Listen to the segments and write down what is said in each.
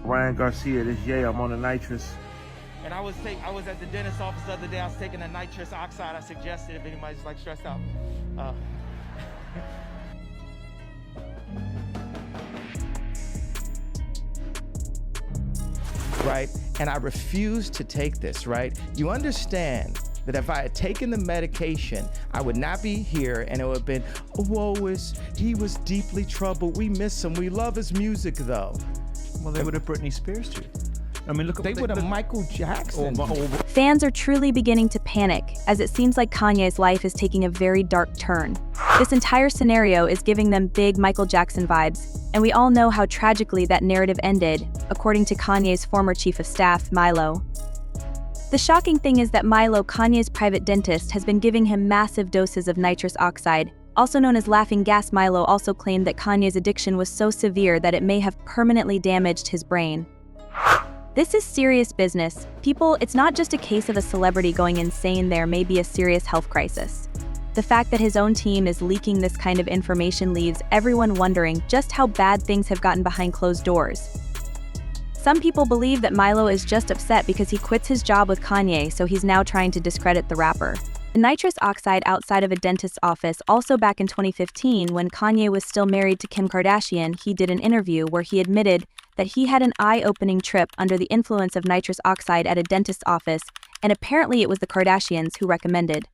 Ryan Garcia, this Ye, I'm on the nitrous. And I was at the dentist's office the other day. I was taking a nitrous oxide. I suggested if anybody's like stressed out. Right? And I refused to take this, right? You understand that if I had taken the medication, I would not be here, and it would have been, he was deeply troubled. We miss him. We love his music, though. Well, they would have Britney Spears too. I mean, look. They would have Michael Jackson. Fans are truly beginning to panic, as it seems like Kanye's life is taking a very dark turn. This entire scenario is giving them big Michael Jackson vibes, and we all know how tragically that narrative ended, according to Kanye's former chief of staff, Milo. The shocking thing is that Milo, Kanye's private dentist, has been giving him massive doses of nitrous oxide, also known as laughing gas. Milo also claimed that Kanye's addiction was so severe that it may have permanently damaged his brain. This is serious business. People, it's not just a case of a celebrity going insane. There may be a serious health crisis. The fact that his own team is leaking this kind of information leaves everyone wondering just how bad things have gotten behind closed doors. Some people believe that Milo is just upset because he quits his job with Kanye, so he's now trying to discredit the rapper. Nitrous oxide outside of a dentist's office. Also back in 2015, when Kanye was still married to Kim Kardashian, he did an interview where he admitted that he had an eye-opening trip under the influence of nitrous oxide at a dentist's office, and apparently it was the Kardashians who recommended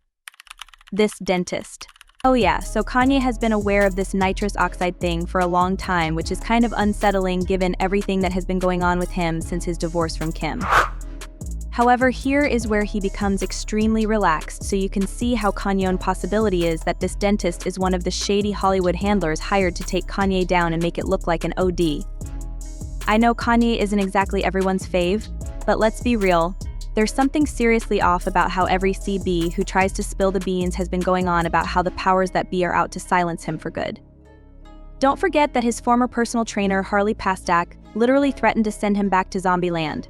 this dentist. Oh yeah, so Kanye has been aware of this nitrous oxide thing for a long time, which is kind of unsettling given everything that has been going on with him since his divorce from Kim. However, here is where he becomes extremely relaxed, so you can see how Kanye's possibility is that this dentist is one of the shady Hollywood handlers hired to take Kanye down and make it look like an OD. I know Kanye isn't exactly everyone's fave, but let's be real, there's something seriously off about how every CB who tries to spill the beans has been going on about how the powers that be are out to silence him for good. Don't forget that his former personal trainer, Harley Pastak, literally threatened to send him back to zombie land.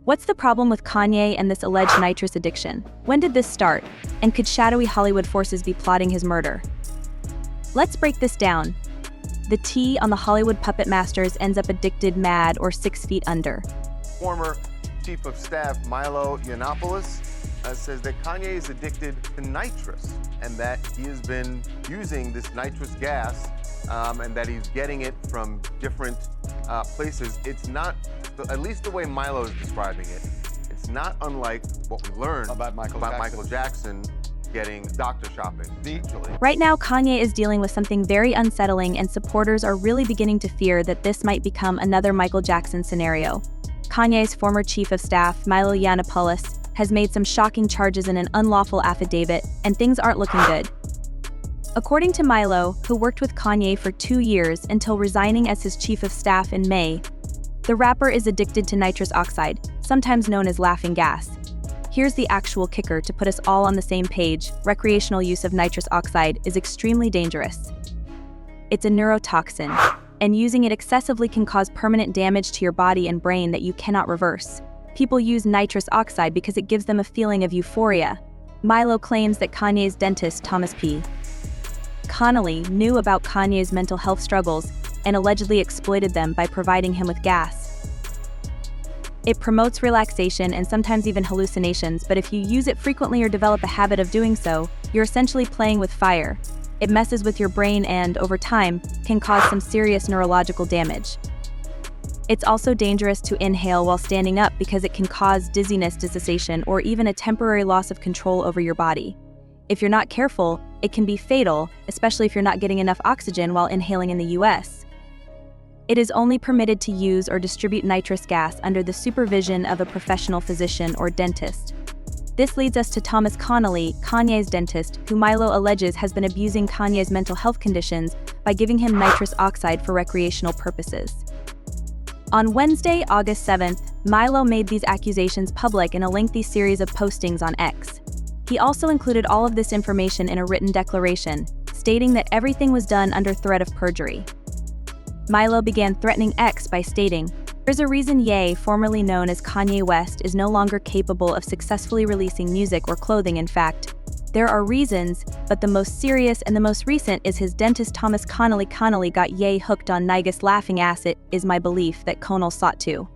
What's the problem with Kanye and this alleged nitrous addiction? When did this start? And could shadowy Hollywood forces be plotting his murder? Let's break this down. The T on the Hollywood puppet masters ends up addicted, mad, or 6 feet under. Former Chief of Staff Milo Yiannopoulos says that Kanye is addicted to nitrous and that he has been using this nitrous gas and that he's getting it from different places. It's not, at least the way Milo is describing it, it's not unlike what we learned about Michael Jackson getting doctor shopping. Right now, Kanye is dealing with something very unsettling, and supporters are really beginning to fear that this might become another Michael Jackson scenario. Kanye's former chief of staff, Milo Yiannopoulos, has made some shocking charges in an unlawful affidavit, and things aren't looking good. According to Milo, who worked with Kanye for 2 years until resigning as his chief of staff in May, the rapper is addicted to nitrous oxide, sometimes known as laughing gas. Here's the actual kicker to put us all on the same page: recreational use of nitrous oxide is extremely dangerous. It's a neurotoxin, and using it excessively can cause permanent damage to your body and brain that you cannot reverse. People use nitrous oxide because it gives them a feeling of euphoria. Milo claims that Kanye's dentist, Thomas P. Connolly, knew about Kanye's mental health struggles and allegedly exploited them by providing him with gas. It promotes relaxation and sometimes even hallucinations, but if you use it frequently or develop a habit of doing so, you're essentially playing with fire. It messes with your brain and, over time, can cause some serious neurological damage. It's also dangerous to inhale while standing up because it can cause dizziness, dissociation, or even a temporary loss of control over your body. If you're not careful, it can be fatal, especially if you're not getting enough oxygen while inhaling in the US. It is only permitted to use or distribute nitrous gas under the supervision of a professional physician or dentist. This leads us to Thomas Connolly, Kanye's dentist, who Milo alleges has been abusing Kanye's mental health conditions by giving him nitrous oxide for recreational purposes. On Wednesday, August 7th, Milo made these accusations public in a lengthy series of postings on X. He also included all of this information in a written declaration, stating that everything was done under threat of perjury. Milo began threatening X by stating, "There's a reason Ye, formerly known as Kanye West, is no longer capable of successfully releasing music or clothing. In fact, there are reasons, but the most serious and the most recent is his dentist Thomas Connolly. Connolly got Ye hooked on nitrous laughing acid, is my belief that Connell sought to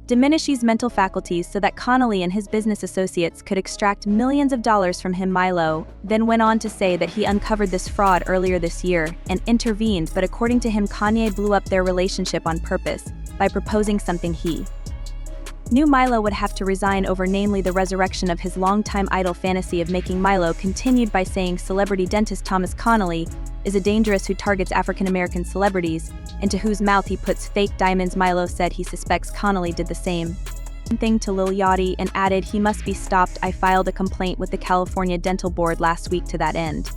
diminishes mental faculties so that Connolly and his business associates could extract millions of dollars from him. Milo then went on to say that he uncovered this fraud earlier this year and intervened, but according to him, Kanye blew up their relationship on purpose by proposing something he knew Milo would have to resign over, namely the resurrection of his longtime idol fantasy of making Milo, continued by saying celebrity dentist Thomas Connolly is a dangerous who targets African-American celebrities, into whose mouth he puts fake diamonds. Milo said he suspects Connolly did the same thing to Lil Yachty and added, "He must be stopped. I filed a complaint with the California Dental Board last week to that end."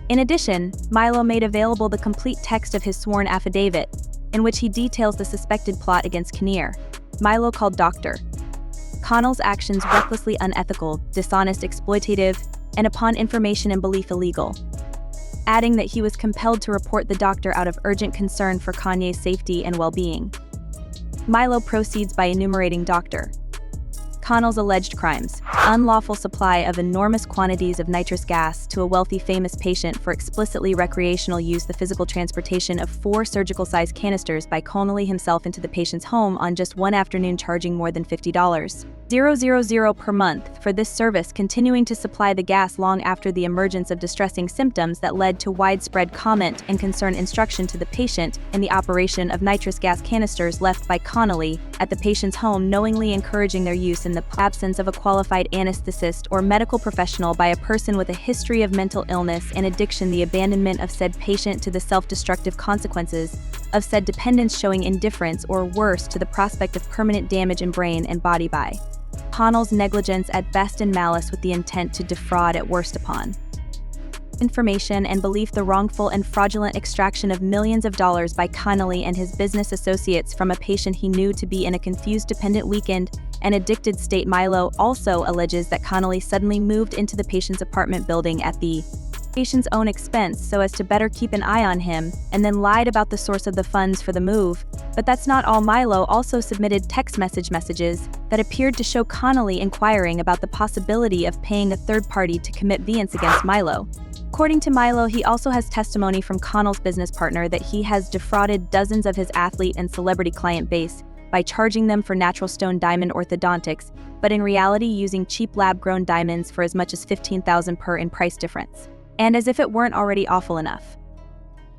In addition, Milo made available the complete text of his sworn affidavit, in which he details the suspected plot against Kanye. Milo called Dr. Connell's actions recklessly unethical, dishonest, exploitative, and upon information and belief illegal, adding that he was compelled to report the doctor out of urgent concern for Kanye's safety and well-being. Milo proceeds by enumerating Dr. Connell's alleged crimes: unlawful supply of enormous quantities of nitrous gas to a wealthy famous patient for explicitly recreational use, the physical transportation of 4 surgical-sized canisters by Connolly himself into the patient's home on just one afternoon, charging more than $50,000 per month for this service, continuing to supply the gas long after the emergence of distressing symptoms that led to widespread comment and concern, instruction to the patient in the operation of nitrous gas canisters left by Connolly at the patient's home, knowingly encouraging their use in the absence of a qualified anesthetist or medical professional by a person with a history of mental illness and addiction, the abandonment of said patient to the self-destructive consequences of said dependence, showing indifference or worse to the prospect of permanent damage in brain and body by Connell's negligence at best and malice with the intent to defraud at worst upon information and belief, the wrongful and fraudulent extraction of millions of dollars by Connolly and his business associates from a patient he knew to be in a confused, dependent, weakened, and addicted state. Milo also alleges that Connolly suddenly moved into the patient's apartment building at the patient's own expense so as to better keep an eye on him, and then lied about the source of the funds for the move. But that's not all. Milo also submitted text messages that appeared to show Connolly inquiring about the possibility of paying a third party to commit violence against Milo. According to Milo, he also has testimony from Connell's business partner that he has defrauded dozens of his athlete and celebrity client base by charging them for natural stone diamond orthodontics, but in reality using cheap lab-grown diamonds for as much as $15,000 per in price difference. And as if it weren't already awful enough.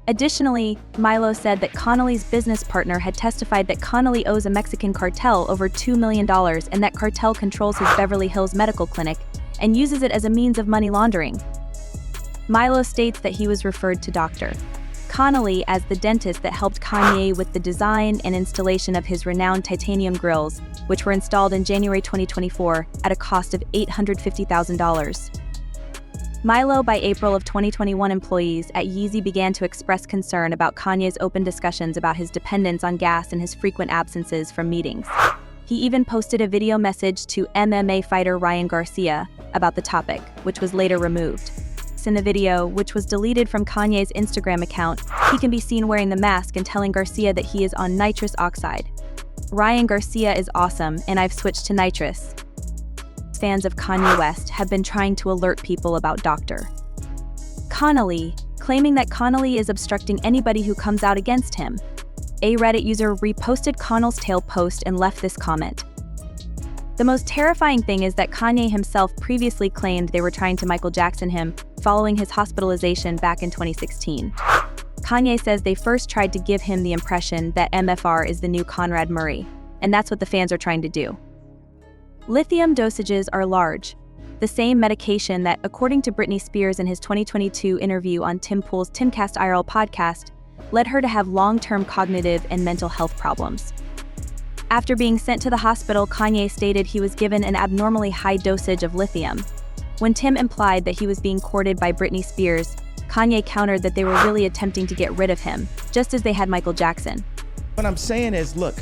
Additionally, Milo said that Connolly's business partner had testified that Connolly owes a Mexican cartel over $2 million, and that cartel controls his Beverly Hills medical clinic and uses it as a means of money laundering. Milo states that he was referred to Dr. Connolly as the dentist that helped Kanye with the design and installation of his renowned titanium grills, which were installed in January 2024 at a cost of $850,000. Milo, by April of 2021, employees at Yeezy began to express concern about Kanye's open discussions about his dependence on gas and his frequent absences from meetings. He even posted a video message to MMA fighter Ryan Garcia about the topic, which was later removed. In the video, which was deleted from Kanye's Instagram account, he can be seen wearing the mask and telling Garcia that he is on nitrous oxide. Ryan Garcia is awesome, and I've switched to nitrous. Fans of Kanye West have been trying to alert people about Dr. Connolly, claiming that Connolly is obstructing anybody who comes out against him. A Reddit user reposted Connell's tale post and left this comment. The most terrifying thing is that Kanye himself previously claimed they were trying to Michael Jackson him following his hospitalization back in 2016. Kanye says they first tried to give him the impression that MFR is the new Conrad Murray, and that's what the fans are trying to do. Lithium dosages are large, the same medication that, according to Britney Spears in his 2022 interview on Tim Pool's Timcast IRL podcast, led her to have long-term cognitive and mental health problems. After being sent to the hospital, Kanye stated he was given an abnormally high dosage of lithium. When Tim implied that he was being courted by Britney Spears, Kanye countered that they were really attempting to get rid of him, just as they had Michael Jackson. What I'm saying is, look,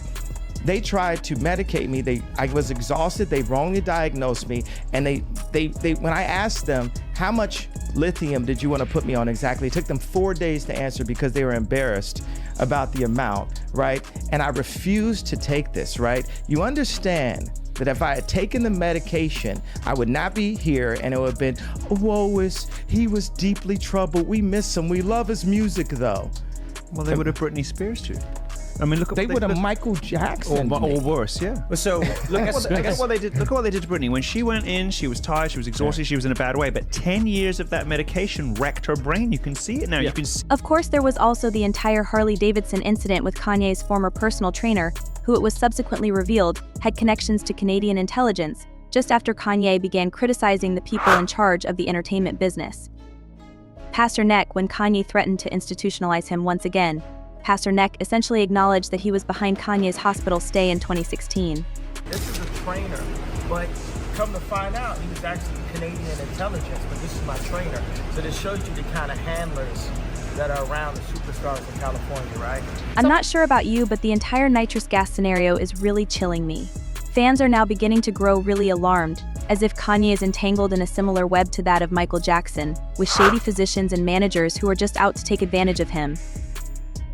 they tried to medicate me. I was exhausted. They wrongly diagnosed me. And they when I asked them, how much lithium did you want to put me on exactly? It took them 4 days to answer because they were embarrassed about the amount, right? And I refused to take this, right? You understand that if I had taken the medication, I would not be here, and it would have been, he was deeply troubled. We miss him. We love his music, though. Well, they would have Britney Spears too. I mean, look at They what would have look- Michael Jackson. or worse, yeah. So look at what they did. Look at what they did to Britney. When she went in, she was tired, she was exhausted, she was in a bad way. But 10 years of that medication wrecked her brain. You can see it now. You can see. Of course, there was also the entire Harley-Davidson incident with Kanye's former personal trainer, who it was subsequently revealed had connections to Canadian intelligence, just after Kanye began criticizing the people in charge of the entertainment business. Pastor Neck, when Kanye threatened to institutionalize him once again, Pastor Neck essentially acknowledged that he was behind Kanye's hospital stay in 2016. This is a trainer, but come to find out, he was actually Canadian intelligence, but this is my trainer. So this shows you the kind of handlers that are around the superstars in California, right? I'm not sure about you, but the entire nitrous gas scenario is really chilling me. Fans are now beginning to grow really alarmed, as if Kanye is entangled in a similar web to that of Michael Jackson, with shady physicians and managers who are just out to take advantage of him.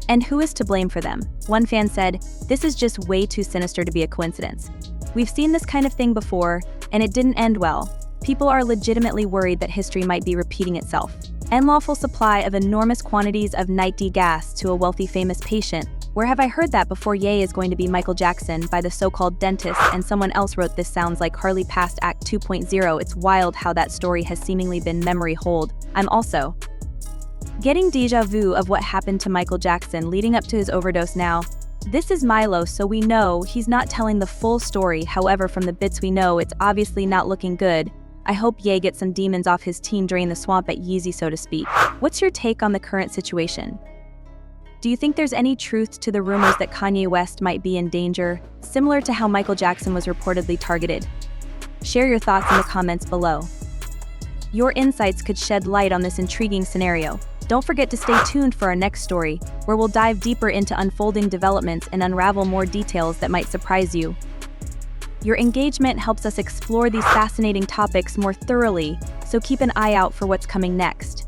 And who is to blame for them? One fan said, "This is just way too sinister to be a coincidence. We've seen this kind of thing before, and it didn't end well. People are legitimately worried that history might be repeating itself." Unlawful supply of enormous quantities of nit gas to a wealthy famous patient. Where have I heard that before? Ye is going to be Michael Jackson by the so-called dentist, and someone else wrote this sounds like Harley past Act 2.0. It's wild how that story has seemingly been memory hold. I'm also getting deja vu of what happened to Michael Jackson leading up to his overdose now. This is Milo, so we know he's not telling the full story. However, from the bits we know, it's obviously not looking good. I hope Ye gets some demons off his team, drain the swamp at Yeezy, so to speak. What's your take on the current situation? Do you think there's any truth to the rumors that Kanye West might be in danger, similar to how Michael Jackson was reportedly targeted? Share your thoughts in the comments below. Your insights could shed light on this intriguing scenario. Don't forget to stay tuned for our next story, where we'll dive deeper into unfolding developments and unravel more details that might surprise you. Your engagement helps us explore these fascinating topics more thoroughly, so keep an eye out for what's coming next.